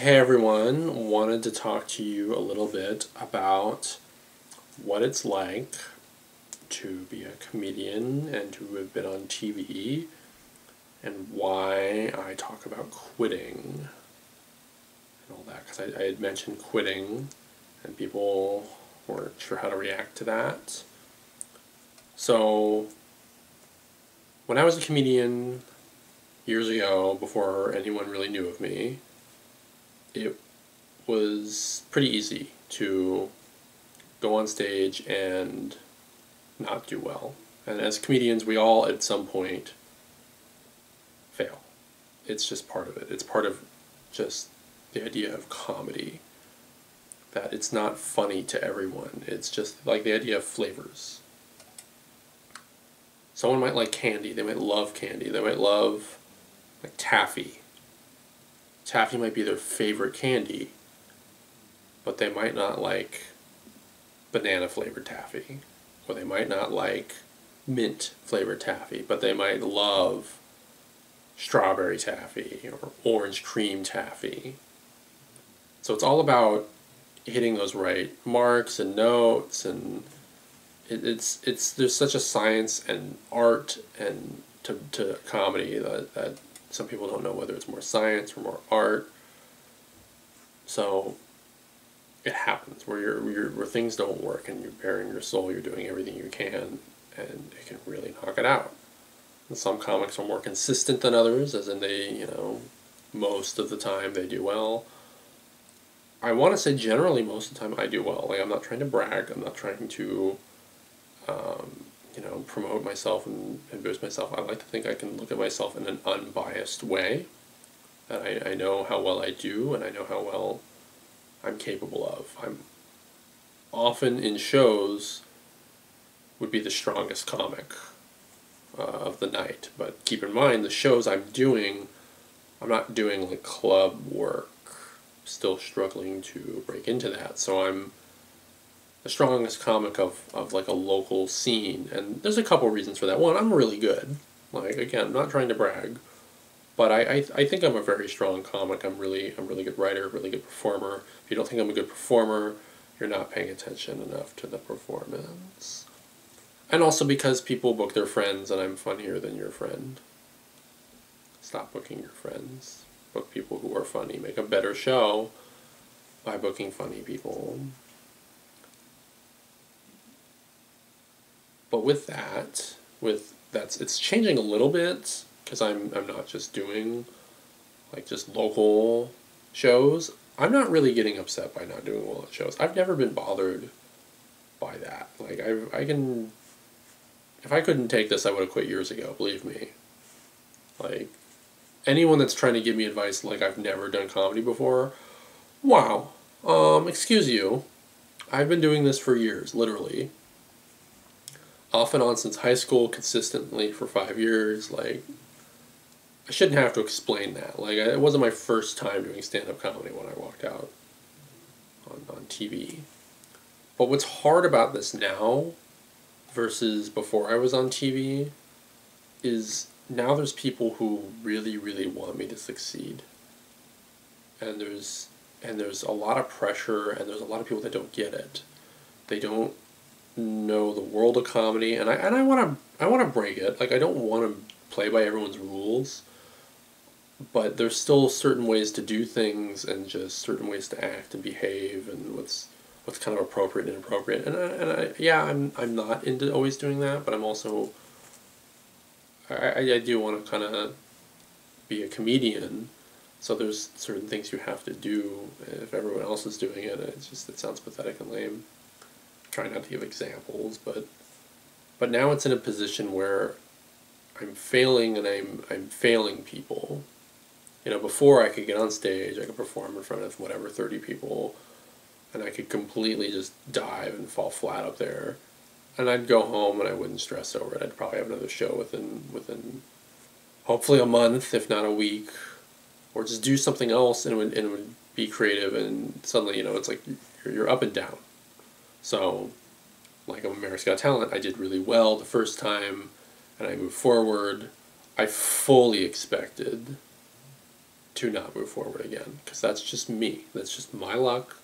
Hey everyone, wanted to talk to you a little bit about what it's like to be a comedian and to have been on TV and why I talk about quitting and all that. Because I had mentioned quitting and people weren't sure how to react to that. So, when I was a comedian years ago, before anyone really knew of me, it was pretty easy to go on stage and not do well. And as comedians, we all at some point fail. It's just part of it. It's part of just the idea of comedy, that it's not funny to everyone. It's just like the idea of flavors. Someone might like candy. They might love candy. They might love like taffy. Taffy might be their favorite candy, but they might not like banana flavored taffy, or they might not like mint flavored taffy, but they might love strawberry taffy or orange cream taffy. So it's all about hitting those right marks and notes, and it's there's such a science and art and to comedy that some people don't know whether it's more science or more art. So it happens where things don't work and you're bearing your soul, you're doing everything you can, and it can really knock it out. And some comics are more consistent than others, as in most of the time they do well. I want to say generally most of the time I do well. Like, I'm not trying to brag. I'm not trying to, promote myself and boost myself. I like to think I can look at myself in an unbiased way. That I know how well I do, and I know how well I'm capable of. I'm often in shows would be the strongest comic of the night. But keep in mind, the shows I'm doing, I'm not doing like club work. Still struggling to break into that. So I'm the strongest comic of like a local scene. And there's a couple reasons for that. One, I'm really good. Like, again, I'm not trying to brag. But I think I'm a very strong comic. I'm a really good writer, really good performer. If you don't think I'm a good performer, you're not paying attention enough to the performance. And also because people book their friends and I'm funnier than your friend. Stop booking your friends. Book people who are funny. Make a better show by booking funny people. But it's changing a little bit, because I'm not just doing like just local shows. I'm not really getting upset by not doing well at shows. I've never been bothered by that. Like, if I couldn't take this, I would have quit years ago, believe me. Like, anyone that's trying to give me advice like I've never done comedy before, wow. Excuse you. I've been doing this for years, literally. Off and on since high school, consistently for 5 years. Like, I shouldn't have to explain that. Like, it wasn't my first time doing stand-up comedy when I walked out on TV. But what's hard about this now versus before I was on TV is now there's people who really, really want me to succeed. And there's a lot of pressure, and there's a lot of people that don't get it. They don't know the world of comedy, and I want to break it. Like, I don't want to play by everyone's rules, but there's still certain ways to do things and just certain ways to act and behave, and what's kind of appropriate and inappropriate. I'm not into always doing that, but I'm also I do want to kind of be a comedian. So there's certain things you have to do if everyone else is doing it. It sounds pathetic and lame. Try not to give examples, but now it's in a position where I'm failing, and I'm failing people. Before I could get on stage, I could perform in front of whatever 30 people, and I could completely just dive and fall flat up there, and I'd go home and I wouldn't stress over it. I'd probably have another show within hopefully a month, if not a week, or just do something else, and it would be creative, and suddenly it's like you're up and down. So, like America's Got Talent, I did really well the first time, and I moved forward. I fully expected to not move forward again, because that's just me. That's just my luck,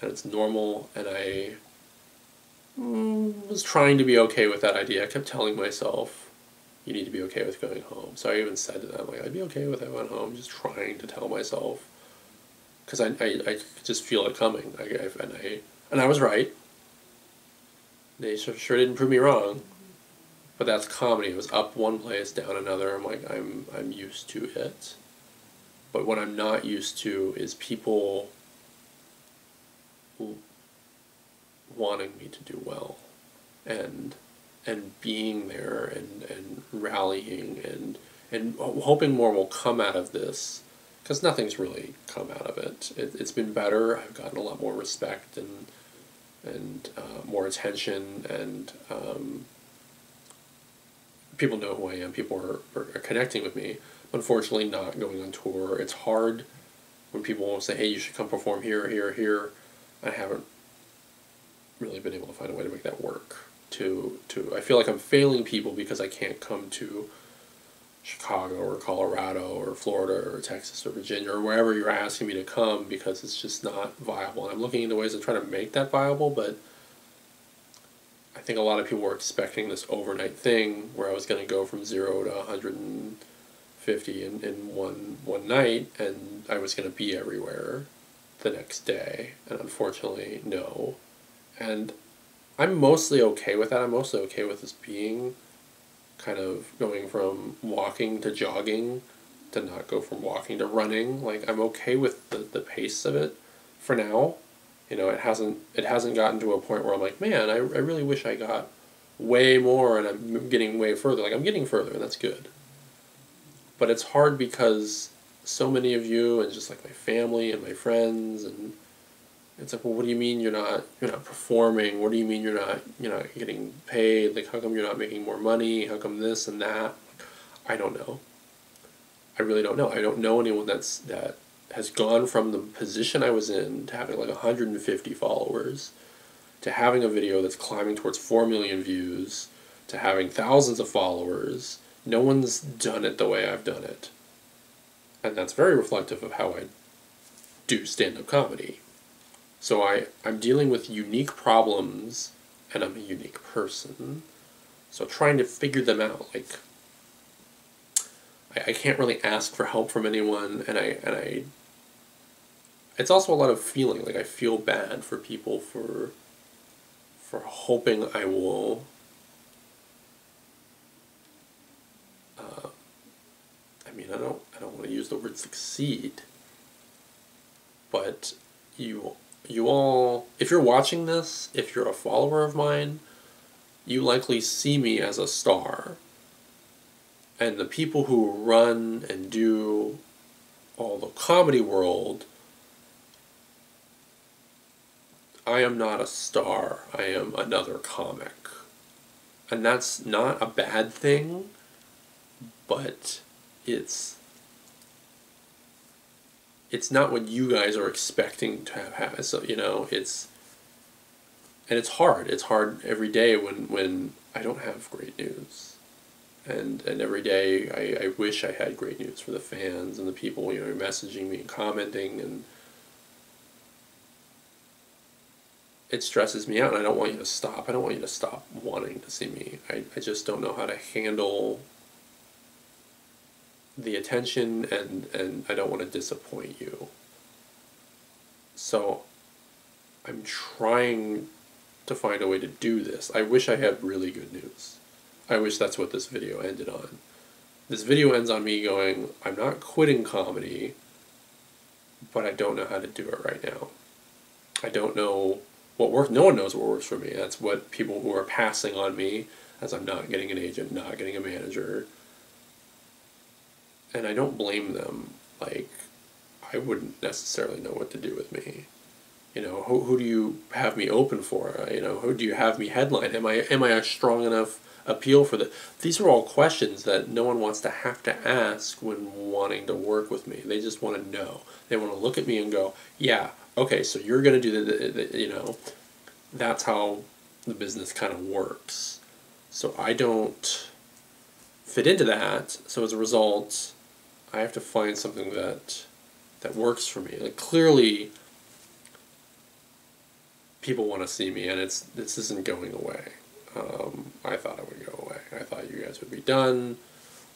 and it's normal, and I was trying to be okay with that idea. I kept telling myself, you need to be okay with going home. So I even said to them, like, I'd be okay with I went home, just trying to tell myself, because I just feel it coming. And I was right. They sure didn't prove me wrong. But that's comedy. It was up one place, down another. I'm like, I'm used to it. But what I'm not used to is people wanting me to do well, and being there, and rallying, and hoping more will come out of this, because nothing's really come out of it. It's been better. I've gotten a lot more respect and more attention, and people know who I am. People are connecting with me. Unfortunately, not going on tour. It's hard when people will say, hey, you should come perform here, here, here. I haven't really been able to find a way to make that work. I feel like I'm failing people because I can't come to Chicago or Colorado or Florida or Texas or Virginia or wherever you're asking me to come, because it's just not viable. And I'm looking into ways to try to make that viable, but I think a lot of people were expecting this overnight thing where I was going to go from 0 to 150 in one night, and I was going to be everywhere the next day. And unfortunately, no. And I'm mostly okay with that. I'm mostly okay with this being kind of going from walking to jogging, to not go from walking to running. Like, I'm okay with the pace of it for now. You know, it hasn't gotten to a point where I'm like, man, I really wish I got way more and I'm getting way further. Like, I'm getting further, and that's good. But it's hard because so many of you, and just like my family and my friends, and it's like, well, what do you mean you're not performing? What do you mean you're not getting paid? Like, how come you're not making more money? How come this and that? I don't know. I really don't know. I don't know anyone that has gone from the position I was in to having like 150 followers, to having a video that's climbing towards 4 million views, to having thousands of followers. No one's done it the way I've done it. And that's very reflective of how I do stand-up comedy. So I'm dealing with unique problems, and I'm a unique person. So trying to figure them out, like, I can't really ask for help from anyone, and I it's also a lot of feeling. Like, I feel bad for people for hoping I will I don't want to use the word succeed, but you all, if you're watching this, if you're a follower of mine, you likely see me as a star. And the people who run and do all the comedy world, I am not a star. I am another comic. And that's not a bad thing, but it's not what you guys are expecting to have. So, it's hard. It's hard every day when I don't have great news. And every day I wish I had great news for the fans and the people, messaging me and commenting, and it stresses me out, and I don't want you to stop. I don't want you to stop wanting to see me. I just don't know how to handle the attention, and I don't want to disappoint you. So I'm trying to find a way to do this. I wish I had really good news. I wish that's what this video ended on. This video ends on me going, I'm not quitting comedy, but I don't know how to do it right now. I don't know what works. No one knows what works for me. That's what people who are passing on me, as I'm not getting an agent, not getting a manager. And I don't blame them. Like, I wouldn't necessarily know what to do with me. Who do you have me open for? Who do you have me headline? Am I a strong enough appeal for that? These are all questions that no one wants to have to ask when wanting to work with me. They just want to know. They want to look at me and go, yeah, okay, so you're going to do the that's how the business kind of works. So I don't fit into that. So as a result, I have to find something that that works for me. Like, clearly people want to see me, and this isn't going away. I thought it would go away. I thought you guys would be done.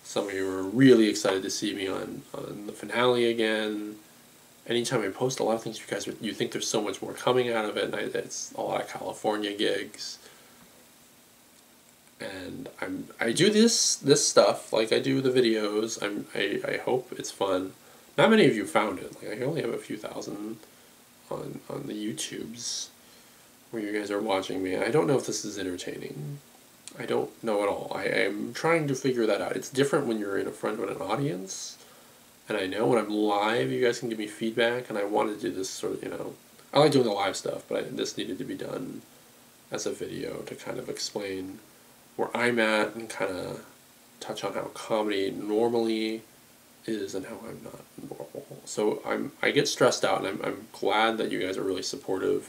Some of you were really excited to see me on the finale again. Anytime I post a lot of things, you think there's so much more coming out of it, and it's a lot of California gigs. And I do this stuff, like I do the videos. I hope it's fun. Not many of you found it. Like, I only have a few thousand on the YouTubes where you guys are watching me. I don't know if this is entertaining. I don't know at all. I am trying to figure that out. It's different when you're in front of an audience. And I know when I'm live, you guys can give me feedback, and I want to do this sort of, I like doing the live stuff, but this needed to be done as a video to kind of explain where I'm at and kind of touch on how comedy normally is and how I'm not normal. So I get stressed out, and I'm glad that you guys are really supportive.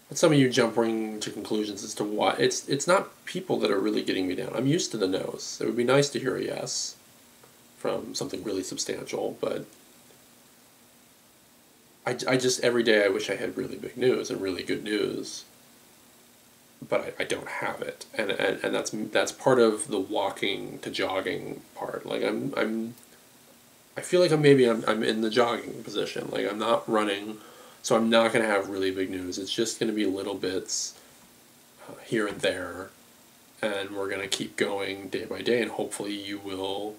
But some of you jumping to conclusions as to why. It's not people that are really getting me down. I'm used to the no's. It would be nice to hear a yes from something really substantial, but I just, every day I wish I had really big news and really good news, but I don't have it, and that's part of the walking to jogging part. Like, I feel like I'm in the jogging position. Like, I'm not running, so I'm not going to have really big news. It's just going to be little bits here and there, and we're going to keep going day by day, and hopefully you will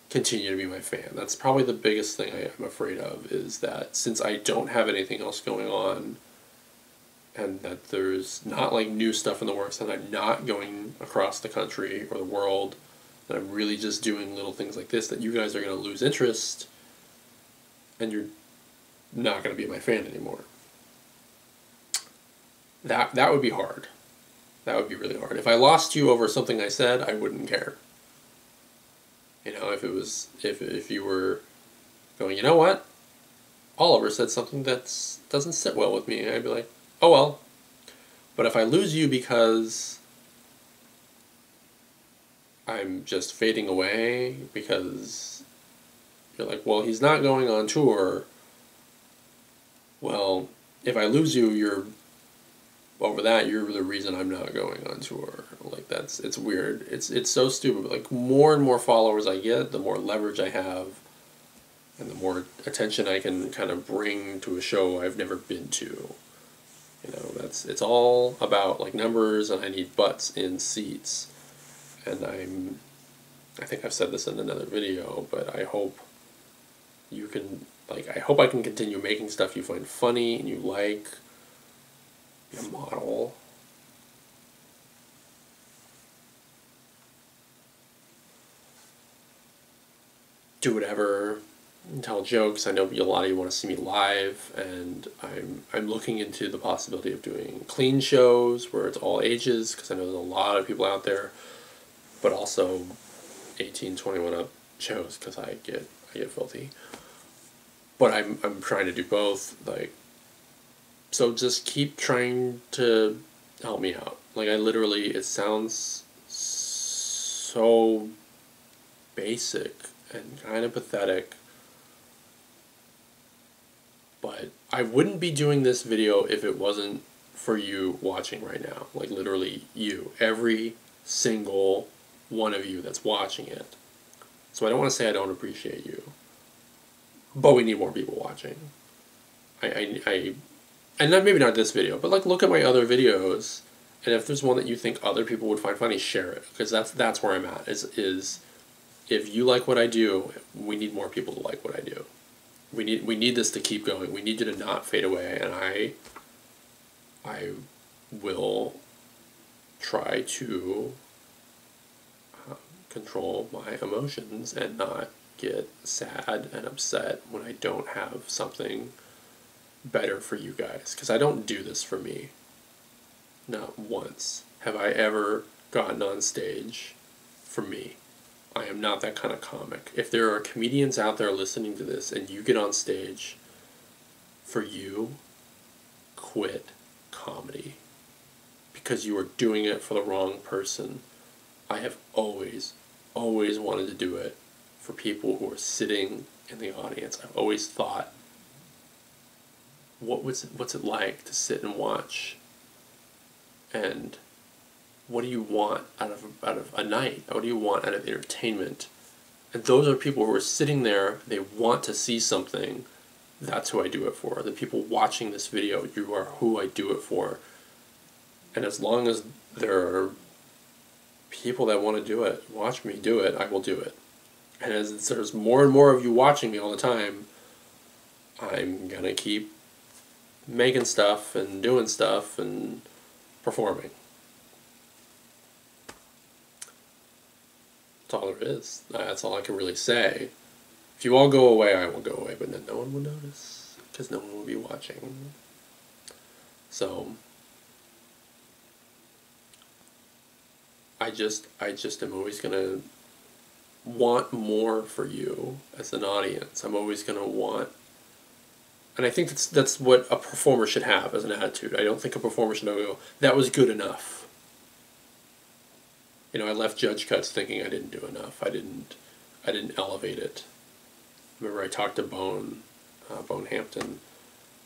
continue to be my fan. That's probably the biggest thing I'm afraid of, is that since I don't have anything else going on, and that there's not like new stuff in the works, and I'm not going across the country or the world, that I'm really just doing little things like this, that you guys are going to lose interest, and you're not going to be my fan anymore. That would be hard. That would be really hard. If I lost you over something I said, I wouldn't care. If you were going, you know what? Oliver said something that doesn't sit well with me, I'd be like, oh well. But if I lose you because I'm just fading away, because you're like, well, he's not going on tour. Well, if I lose you, you're the reason I'm not going on tour. Like, it's weird. It's so stupid. But like, more and more followers I get, the more leverage I have, and the more attention I can kind of bring to a show I've never been to. It's all about like numbers, and I need butts in seats. And I think I've said this in another video, but I hope you can, I hope I can continue making stuff you find funny and you like. Be a model. Do whatever. Tell jokes. I know a lot of you want to see me live, and I'm looking into the possibility of doing clean shows where it's all ages, because I know there's a lot of people out there, but also 18, 21 up shows, because I get filthy. But I'm trying to do both. So just keep trying to help me out. It sounds so basic and kind of pathetic, but I wouldn't be doing this video if it wasn't for you watching right now. Like, literally you. Every single one of you that's watching it. So I don't want to say I don't appreciate you, but we need more people watching. And then maybe not this video, but look at my other videos, and if there's one that you think other people would find funny, share it, because that's where I'm at. Is if you like what I do, we need more people to like what I do. We need this to keep going. We need you to not fade away, and I will try to control my emotions and not get sad and upset when I don't have something better for you guys, because I don't do this for me. Not once have I ever gotten on stage for me. I am not that kind of comic. If there are comedians out there listening to this and you get on stage for you, quit comedy, because you are doing it for the wrong person. I have always wanted to do it for people who are sitting in the audience. I've always thought, what's it like to sit and watch, and what do you want out of a night? What do you want out of entertainment? And those are people who are sitting there, they want to see something. That's who I do it for. The people watching this video, you are who I do it for. And as long as there are people that want to do it, watch me do it, I will do it. And as there's more and more of you watching me all the time, I'm going to keep making stuff and doing stuff and performing. That's all there is. That's all I can really say. If you all go away, I will go away, but then no one will notice, because no one will be watching. So, I just am always going to want more for you as an audience. I'm always going to want, and I think that's what a performer should have as an attitude. I don't think a performer should go, that was good enough. You know, I left Judge Cuts thinking I didn't do enough. I didn't elevate it. Remember, I talked to Bone Hampton,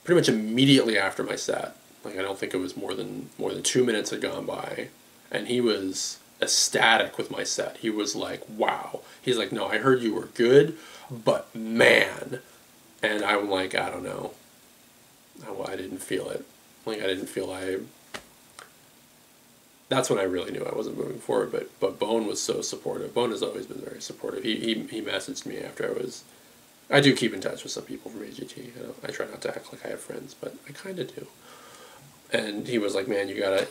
pretty much immediately after my set. Like, I don't think it was more than 2 minutes had gone by, and he was ecstatic with my set. He was like, "Wow." He's like, "No, I heard you were good, but man," and I'm like, I don't know. I didn't feel it. Like, I didn't feel That's when I really knew I wasn't moving forward. But Bone was so supportive. Bone has always been very supportive. He messaged me after I do keep in touch with some people from AGT. I try not to act like I have friends, but I kind of do. And he was like, "Man, you gotta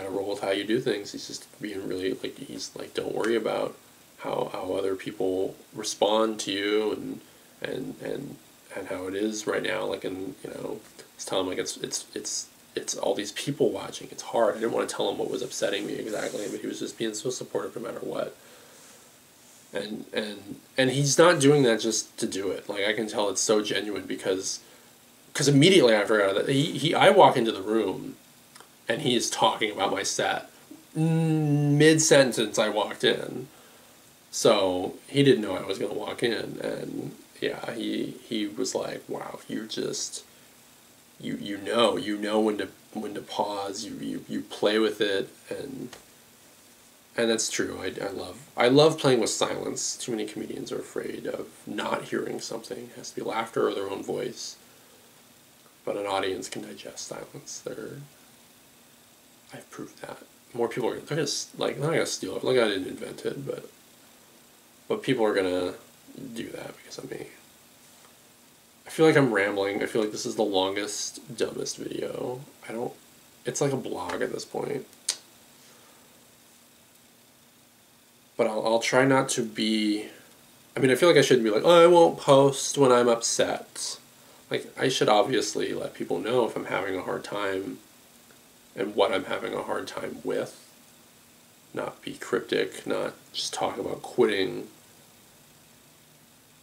roll with how you do things." He's just being really like, he's like, "Don't worry about how other people respond to you and how it is right now." Like, and you know, just tell him like it's all these people watching. It's hard. I didn't want to tell him what was upsetting me exactly, but he was just being so supportive no matter what. And he's not doing that just to do it. Like, I can tell it's so genuine because immediately after that, I walk into the room and he is talking about my set. Mid-sentence I walked in. So he didn't know I was going to walk in. And yeah, he was like, "Wow, you're just, you know when to pause, you play with it." And that's true. I love playing with silence. Too many comedians are afraid of not hearing something. It has to be laughter or their own voice. But an audience can digest silence. I've proved that. More people they're gonna like, they're not gonna steal it. Like, I didn't invent it, but people are gonna do that because of me. I feel like I'm rambling. I feel like this is the longest, dumbest video. It's like a blog at this point. But I'll try not to be, I mean, I feel like I shouldn't be like, "Oh, I won't post when I'm upset." Like, I should obviously let people know if I'm having a hard time and what I'm having a hard time with. Not be cryptic, not just talk about quitting.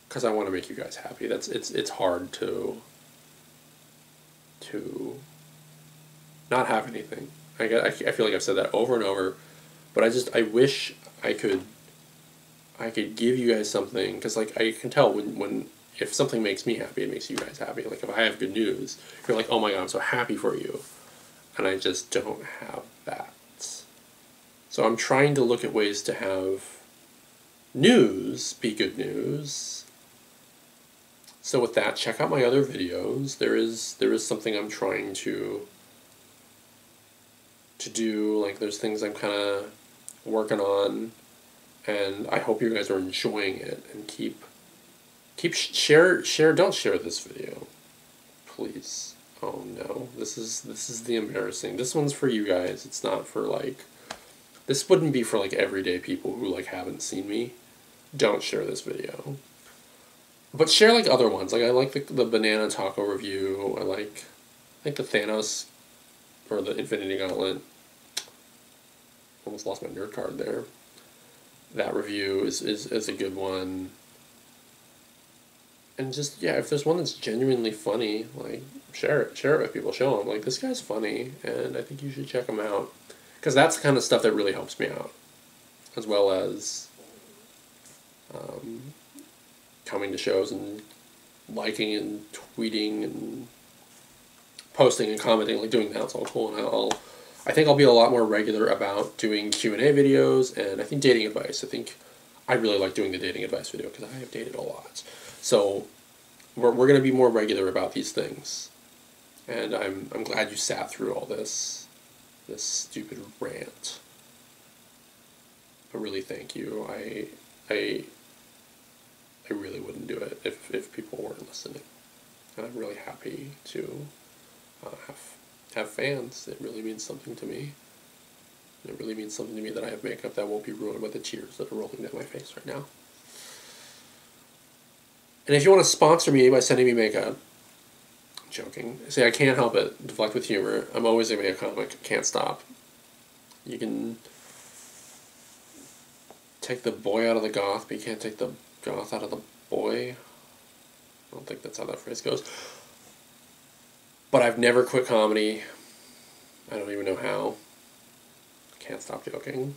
Because I want to make you guys happy. It's hard to not have anything. I feel like I've said that over and over, but I wish I could give you guys something, because like, I can tell when if something makes me happy, it makes you guys happy. Like, if I have good news, you're like, "Oh my God, I'm so happy for you," and I just don't have that. So I'm trying to look at ways to have news be good news. So with that, check out my other videos. There is something I'm trying to do. Like, there's things I'm kind of working on, and I hope you guys are enjoying it. And keep share. Don't share this video, please. Oh no, this is the embarrassing. This one's for you guys. It's not for like. This wouldn't be for like everyday people who like haven't seen me. Don't share this video. But share like other ones. Like, I like the banana taco review. I like the Thanos or the Infinity Gauntlet. Almost lost my nerd card there. That review is a good one. And just, yeah, if there's one that's genuinely funny, like, share it with people. Show them, like, this guy's funny, and I think you should check him out. Because that's the kind of stuff that really helps me out. As well as coming to shows and liking and tweeting and posting and commenting, like doing that's all cool. And I think I'll be a lot more regular about doing Q&A videos, and I think dating advice. I think I really like doing the dating advice video because I have dated a lot. So we're going to be more regular about these things. And I'm glad you sat through all this stupid rant. But really, thank you. I really wouldn't do it if people weren't listening. And I'm really happy to have fans. It really means something to me. It really means something to me that I have makeup that won't be ruined by the tears that are rolling down my face right now. And if you want to sponsor me by sending me makeup, I'm joking. See, I can't help it. Deflect with humor. I'm always going to be a comic. Can't stop. You can take the boy out of the goth, but you can't take the goth out of the boy. I don't think that's how that phrase goes. But I've never quit comedy. I don't even know how. Can't stop joking.